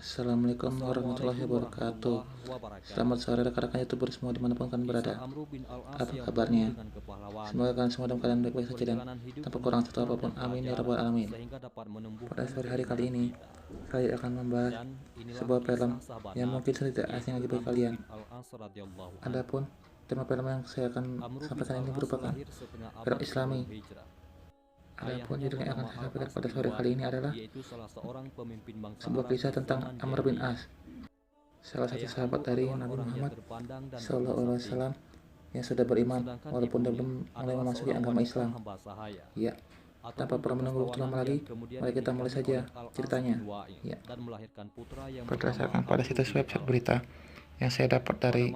Assalamualaikum warahmatullahi wabarakatuh. Selamat sore rekan-rekan YouTuber semua dimanapun kalian berada. Apa kabarnya? Semoga kalian semua dalam keadaan baik-baik saja dan tanpa kurang satu apapun. Amin ya rabbal alamin. Pada sore hari kali ini, saya akan membahas sebuah film yang mungkin sudah tidak asing lagi bagi kalian. Adapun tema film yang saya akan sampaikan ini merupakan film Islami. Adapun judul yang akan saya sampaikan pada sore kali ini adalah sebuah kisah tentang Amr bin As, salah satu sahabat dari Nabi Muhammad SAW yang sudah beriman walaupun belum mulai memasuki agama Islam. Ya, tanpa perlu menunggu waktu lama lagi, mari kita mulai saja ceritanya. Ya, berdasarkan pada situs website berita yang saya dapat dari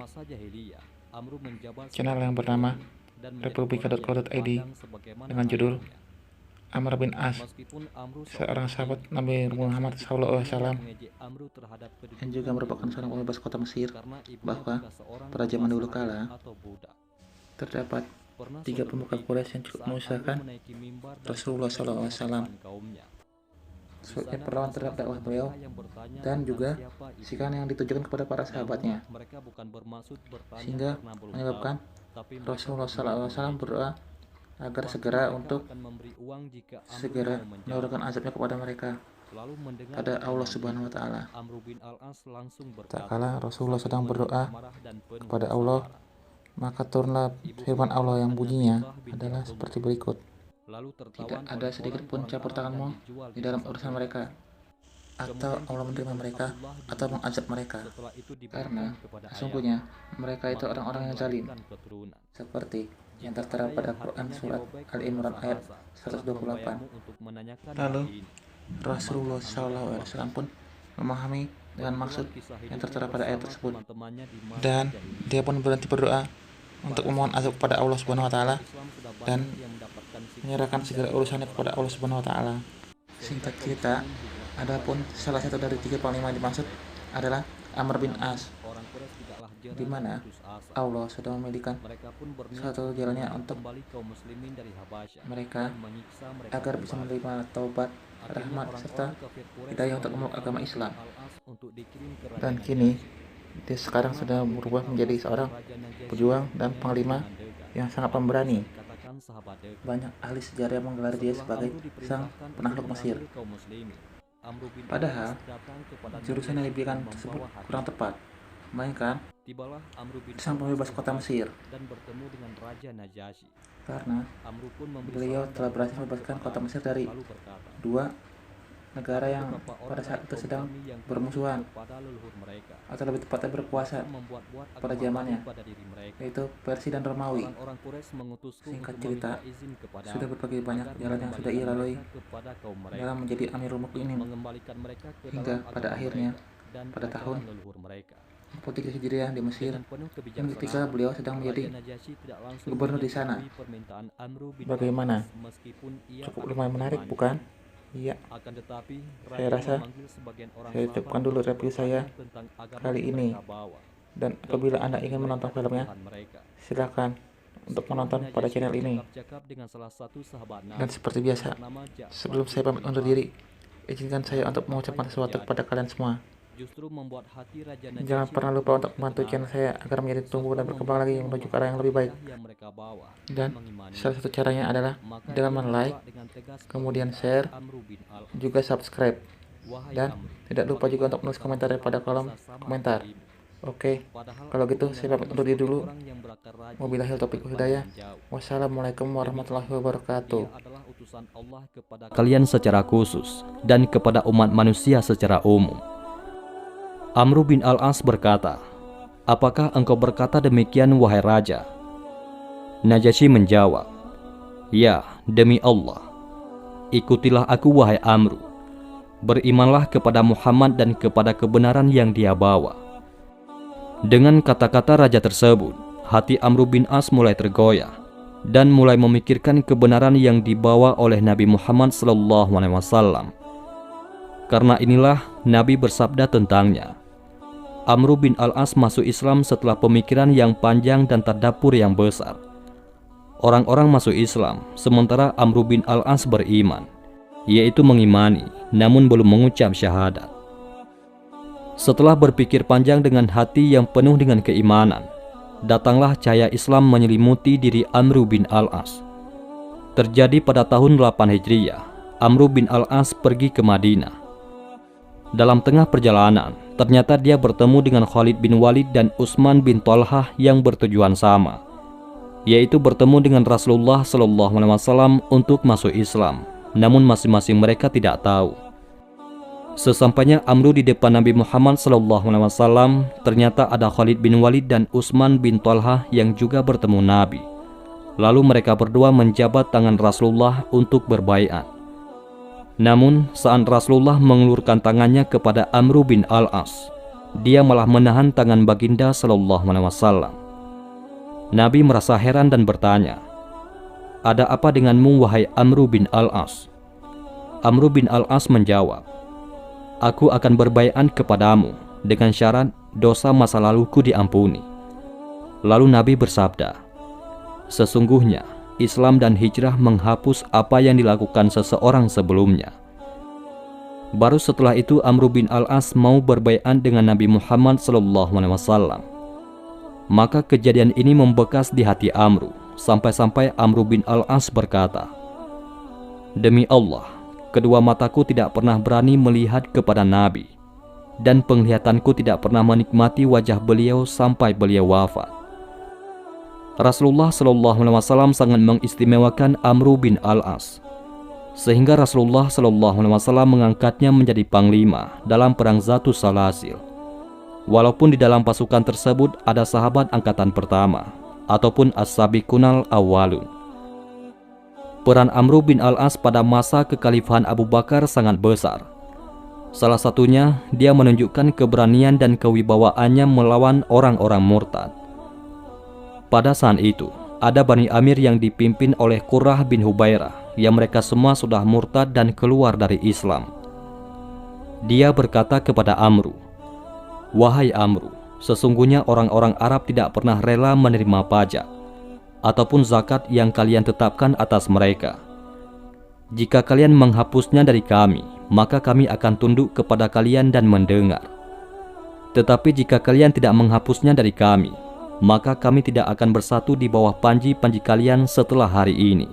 channel yang bernama republika.co.id dengan judul Amr bin As, seorang sahabat Nabi Muhammad SAW yang juga merupakan seorang pembebas kota Mesir, bahwa pada zaman dulu kala terdapat 3 pemuka Quraisy yang cukup mengusahakan Rasulullah SAW sebagai perlawan terhadap dakwah beliau dan juga sikap yang ditujukan kepada para sahabatnya, sehingga menyebabkan Rasulullah SAW berdoa agar segera menurunkan azabnya kepada mereka pada Allah Subhanahu wa Ta'ala. Tak kala Rasulullah sedang berdoa kepada Allah, maka turunlah firman Allah yang bunyinya adalah seperti berikut: tidak ada sedikit pun campur tanganmu di dalam urusan mereka, atau Allah menerima mereka atau mengazab mereka, karena sesungguhnya mereka itu orang-orang yang zalim, seperti yang tertera pada Quran surat Al-Imran ayat 128. Lalu Rasulullah SAW pun memahami dengan maksud yang tertera pada ayat tersebut, dan dia pun berhenti berdoa untuk memohon azab kepada Allah Subhanahu wa Ta'ala dan menyerahkan segala urusannya kepada Allah Subhanahu wa Ta'ala. Singkat cerita, adapun salah satu dari 3 panglima yang dimaksud adalah Amr bin As, di mana Allah sudah memilihkan satu jalannya untuk mereka agar bisa menerima taubat, rahmat, serta hidayah untuk memeluk agama Islam. Dan kini dia sekarang sudah berubah menjadi seorang pejuang dan panglima yang sangat pemberani. Banyak ahli sejarah yang menggelar dia sebagai sang penakluk Mesir. Padahal jurusan yang diberikan tersebut kurang tepat, melainkan sang pembebas kota Mesir, karena beliau telah berhasil membebaskan kota Mesir dari 2 negara yang pada saat itu sedang bermusuhan, atau lebih tepatnya berkuasa pada zamannya, yaitu Persia dan Romawi. Singkat cerita, sudah berbagai banyak jalan yang sudah ia lalui dalam menjadi Amirul Mukminin, hingga pada akhirnya pada tahun 43 Hijriah di Mesir, ketika beliau sedang menjadi gubernur di sana. Bagaimana? Cukup lumayan menarik, bukan? Iya, saya rasa saya cukupkan dulu review saya kali ini. Dan apabila Anda ingin menonton filmnya, silakan untuk menonton pada channel ini. Dan seperti biasa, sebelum saya pamit undur diri, izinkan saya untuk mengucapkan sesuatu kepada kalian semua. Jangan pernah lupa untuk membantu channel saya agar menjadi tumbuh dan berkembang lagi menuju ke arah yang lebih baik. Dan salah satu caranya adalah dengan like, kemudian share, juga subscribe. Dan tidak lupa juga untuk menulis komentar pada kolom komentar. Oke, kalau gitu saya pamit undur diri dulu. Wabillahil taufiq wal hidayah. Wassalamualaikum warahmatullahi wabarakatuh. Kalian secara khusus dan kepada umat manusia secara umum. Amr bin Al-As berkata, "Apakah engkau berkata demikian, wahai raja?" Najasyi menjawab, "Ya, demi Allah. Ikutilah aku, wahai Amr. Berimanlah kepada Muhammad dan kepada kebenaran yang dia bawa." Dengan kata-kata raja tersebut, hati Amr bin As mulai tergoyah dan mulai memikirkan kebenaran yang dibawa oleh Nabi Muhammad SAW. Karena inilah Nabi bersabda tentangnya, Amr bin Al-As masuk Islam setelah pemikiran yang panjang dan tadabbur yang besar. Orang-orang masuk Islam, sementara Amr bin Al-As beriman, yaitu mengimani, namun belum mengucap syahadat. Setelah berpikir panjang dengan hati yang penuh dengan keimanan, datanglah cahaya Islam menyelimuti diri Amr bin Al-As. Terjadi pada tahun 8 Hijriah, Amr bin Al-As pergi ke Madinah. Dalam tengah perjalanan, ternyata dia bertemu dengan Khalid bin Walid dan Utsman bin Thalhah yang bertujuan sama, yaitu bertemu dengan Rasulullah SAW untuk masuk Islam. Namun masing-masing mereka tidak tahu. Sesampainya Amr di depan Nabi Muhammad SAW, ternyata ada Khalid bin Walid dan Utsman bin Thalhah yang juga bertemu Nabi. Lalu mereka berdua menjabat tangan Rasulullah untuk berbaiat. Namun saat Rasulullah mengulurkan tangannya kepada Amr bin Al-As, dia malah menahan tangan baginda SAW. Nabi merasa heran dan bertanya, "Ada apa denganmu wahai Amr bin Al-As?" Amr bin Al-As menjawab, "Aku akan berbaiat kepadamu dengan syarat dosa masa laluku diampuni." Lalu Nabi bersabda, "Sesungguhnya Islam dan hijrah menghapus apa yang dilakukan seseorang sebelumnya." Baru setelah itu Amr bin Al-As mau berbaiat dengan Nabi Muhammad SAW. Maka kejadian ini membekas di hati Amr, sampai-sampai Amr bin Al-As berkata, "Demi Allah, kedua mataku tidak pernah berani melihat kepada Nabi, dan penglihatanku tidak pernah menikmati wajah beliau sampai beliau wafat." Rasulullah SAW sangat mengistimewakan Amr bin Al-As, sehingga Rasulullah SAW mengangkatnya menjadi panglima dalam perang Zatus Salasil. Walaupun di dalam pasukan tersebut ada sahabat angkatan pertama ataupun as-sabiqunal awwalun. Peran Amr bin Al-As pada masa kekhalifahan Abu Bakar sangat besar. Salah satunya, dia menunjukkan keberanian dan kewibawaannya melawan orang-orang murtad. Pada saat itu, ada Bani Amir yang dipimpin oleh Qurrah bin Hubairah, yang mereka semua sudah murtad dan keluar dari Islam. Dia berkata kepada Amr, "Wahai Amr, sesungguhnya orang-orang Arab tidak pernah rela menerima pajak ataupun zakat yang kalian tetapkan atas mereka. Jika kalian menghapusnya dari kami, maka kami akan tunduk kepada kalian dan mendengar. Tetapi jika kalian tidak menghapusnya dari kami, maka kami tidak akan bersatu di bawah panji-panji kalian setelah hari ini."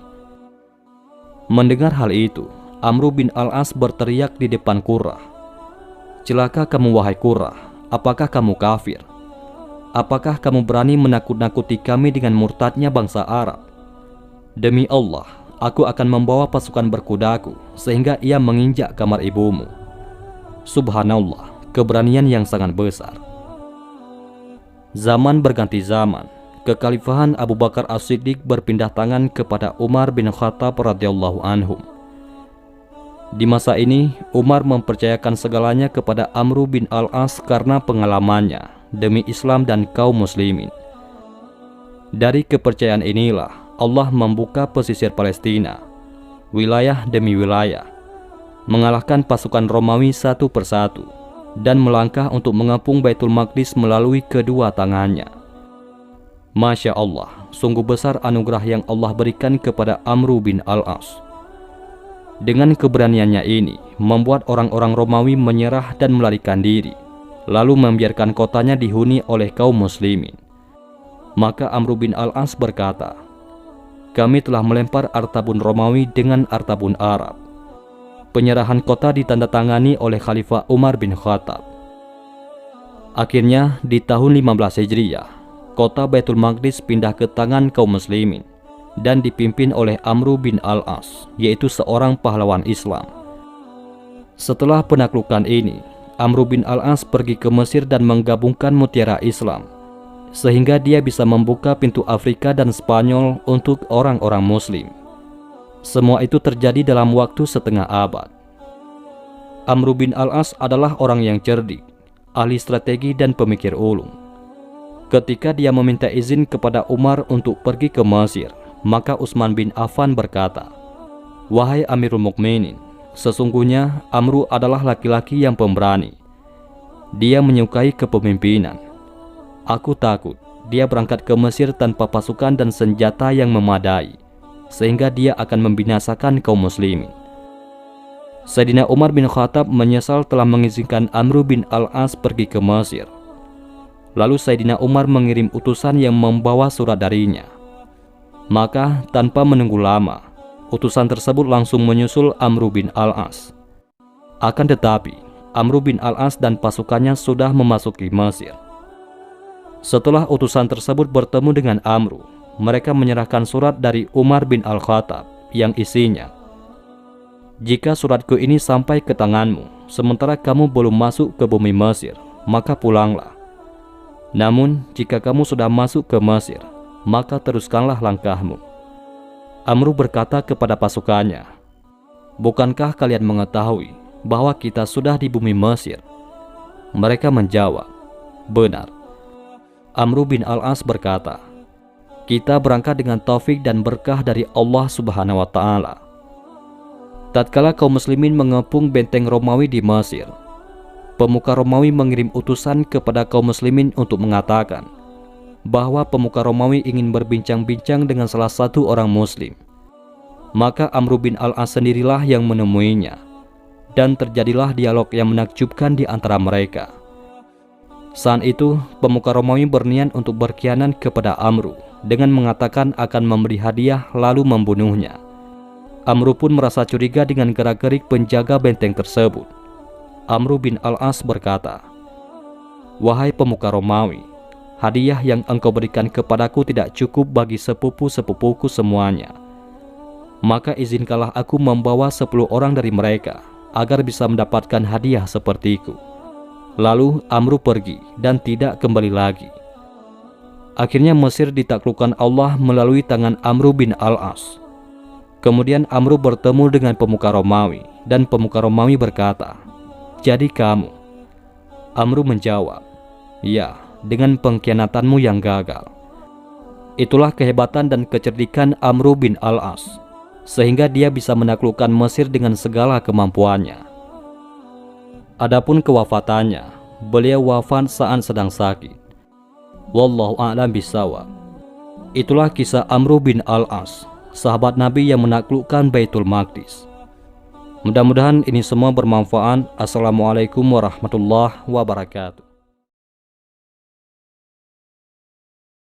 Mendengar hal itu, Amr bin Al-As berteriak di depan Qurrah, "Celaka kamu wahai Qurrah, apakah kamu kafir? Apakah kamu berani menakut-nakuti kami dengan murtadnya bangsa Arab? Demi Allah, aku akan membawa pasukan berkudaku sehingga ia menginjak kamar ibumu." Subhanallah, keberanian yang sangat besar. Zaman berganti zaman, kekhalifahan Abu Bakar As-Siddiq berpindah tangan kepada Umar bin Khattab radhiyallahu anhum. Di masa ini, Umar mempercayakan segalanya kepada Amr bin Al-As karena pengalamannya demi Islam dan kaum muslimin. Dari kepercayaan inilah Allah membuka pesisir Palestina, wilayah demi wilayah, mengalahkan pasukan Romawi satu persatu, dan melangkah untuk mengepung Baitul Maqdis melalui kedua tangannya. Masya Allah, sungguh besar anugerah yang Allah berikan kepada Amr bin Al-As. Dengan keberaniannya ini, membuat orang-orang Romawi menyerah dan melarikan diri, lalu membiarkan kotanya dihuni oleh kaum muslimin. Maka Amr bin Al-As berkata, "Kami telah melempar Artabun Romawi dengan Artabun Arab." Penyerahan kota ditandatangani oleh Khalifah Umar bin Khattab. Akhirnya di tahun 15 Hijriah, kota Baitul Maqdis pindah ke tangan kaum muslimin dan dipimpin oleh Amr bin Al-As, yaitu seorang pahlawan Islam. Setelah penaklukan ini, Amr bin Al-As pergi ke Mesir dan menggabungkan mutiara Islam, sehingga dia bisa membuka pintu Afrika dan Spanyol untuk orang-orang muslim. Semua itu terjadi dalam waktu setengah abad. Amr bin Al-As adalah orang yang cerdik, ahli strategi dan pemikir ulung. Ketika dia meminta izin kepada Umar untuk pergi ke Mesir, maka Utsman bin Affan berkata, "Wahai Amirul Mukminin, sesungguhnya Amr adalah laki-laki yang pemberani. Dia menyukai kepemimpinan. Aku takut dia berangkat ke Mesir tanpa pasukan dan senjata yang memadai, sehingga dia akan membinasakan kaum muslimin." Sayyidina Umar bin Khattab menyesal telah mengizinkan Amr bin Al-As pergi ke Mesir. Lalu Sayyidina Umar mengirim utusan yang membawa surat darinya. Maka tanpa menunggu lama, utusan tersebut langsung menyusul Amr bin Al-As. Akan tetapi, Amr bin Al-As dan pasukannya sudah memasuki Mesir. Setelah utusan tersebut bertemu dengan Amr, mereka menyerahkan surat dari Umar bin Al-Khattab yang isinya, "Jika suratku ini sampai ke tanganmu, sementara kamu belum masuk ke bumi Mesir, maka pulanglah. Namun, jika kamu sudah masuk ke Mesir, maka teruskanlah langkahmu." Amr berkata kepada pasukannya, "Bukankah kalian mengetahui bahwa kita sudah di bumi Mesir?" Mereka menjawab, "Benar." Amr bin Al-As berkata, "Kita berangkat dengan taufik dan berkah dari Allah Subhanahu wa Ta'ala." Tatkala kaum muslimin mengepung benteng Romawi di Mesir, pemuka Romawi mengirim utusan kepada kaum muslimin untuk mengatakan bahwa pemuka Romawi ingin berbincang-bincang dengan salah satu orang muslim. Maka Amr bin Al-As sendirilah yang menemuinya, dan terjadilah dialog yang menakjubkan di antara mereka. Saat itu, pemuka Romawi berniat untuk berkhianat kepada Amr dengan mengatakan akan memberi hadiah lalu membunuhnya. Amr pun merasa curiga dengan gerak-gerik penjaga benteng tersebut. Amr bin Al-As berkata, "Wahai pemuka Romawi, hadiah yang engkau berikan kepadaku tidak cukup bagi sepupu-sepupuku semuanya. Maka izinkanlah aku membawa 10 orang dari mereka agar bisa mendapatkan hadiah sepertiku." Lalu Amr pergi dan tidak kembali lagi. Akhirnya Mesir ditaklukkan Allah melalui tangan Amr bin Al-As. Kemudian Amr bertemu dengan pemuka Romawi, dan pemuka Romawi berkata, "Jadi kamu?" Amr menjawab, "Ya, dengan pengkhianatanmu yang gagal." Itulah kehebatan dan kecerdikan Amr bin Al-As, sehingga dia bisa menaklukkan Mesir dengan segala kemampuannya. Adapun kewafatannya, beliau wafat saat sedang sakit. Wallahu a'lam bishawab. Itulah kisah Amr bin Al-As, sahabat Nabi yang menaklukkan Baitul Maqdis. Mudah-mudahan ini semua bermanfaat. Assalamualaikum warahmatullahi wabarakatuh.